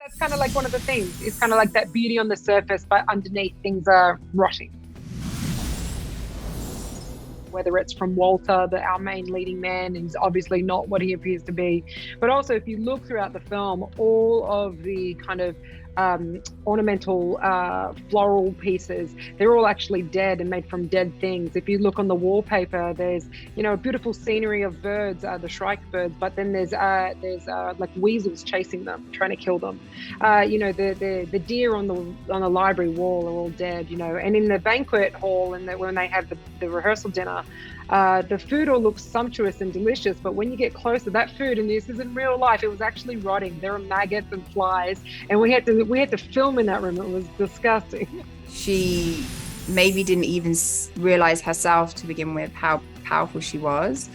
That's kind of like one of the themes. It's kind of like that beauty on the surface, but underneath things are rotting. Whether it's from Walter, our main leading man, and he's obviously not what he appears to be. But also, if you look throughout the film, all of the kind of ornamental floral pieces, they're all actually dead and made from dead things. If you look on the wallpaper, there's a beautiful scenery of birds, the shrike birds, but then there's like weasels chasing them, trying to kill them. The deer on the library wall are all dead. And in the banquet hall and when they have the rehearsal dinner, the food all looks sumptuous and delicious, but when you get closer, that food, and this isn't real life, it was actually rotting. There are maggots and flies, and we had to film in that room. It was disgusting. She maybe didn't even realize herself to begin with how powerful she was,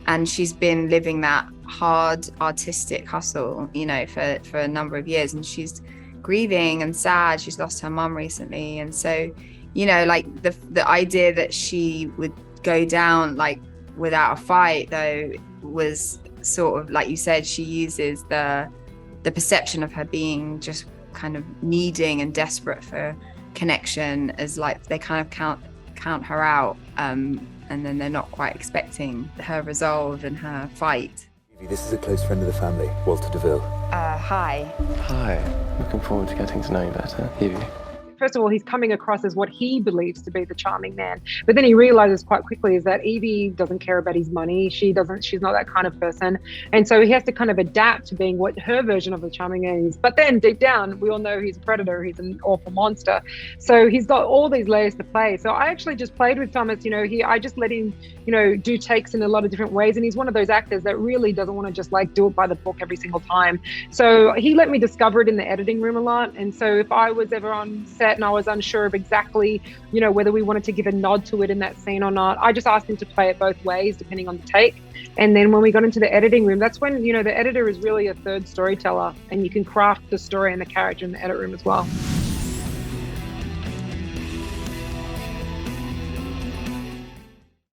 and she's been living that hard artistic hustle, for a number of years, and she's grieving and sad. She's lost her mum recently, and so like the idea that she would go down like without a fight, though, was sort of, like you said, she uses the perception of her being just kind of needing and desperate for connection as like they kind of count her out, and then they're not quite expecting her resolve and her fight. This is a close friend of the family, Walter DeVille. Hi. Hi, looking forward to getting to know you better, Evie. First of all, he's coming across as what he believes to be the charming man. But then he realizes quite quickly is that Evie doesn't care about his money. She's not that kind of person. And so he has to kind of adapt to being what her version of the charming man is. But then deep down, we all know he's a predator. He's an awful monster. So he's got all these layers to play. So I actually just played with Thomas, I just let him, do takes in a lot of different ways. And he's one of those actors that really doesn't want to just like do it by the book every single time. So he let me discover it in the editing room a lot. And so if I was ever on set and I was unsure of exactly, whether we wanted to give a nod to it in that scene or not, I just asked him to play it both ways, depending on the take. And then when we got into the editing room, that's when, the editor is really a third storyteller, and you can craft the story and the character in the edit room as well.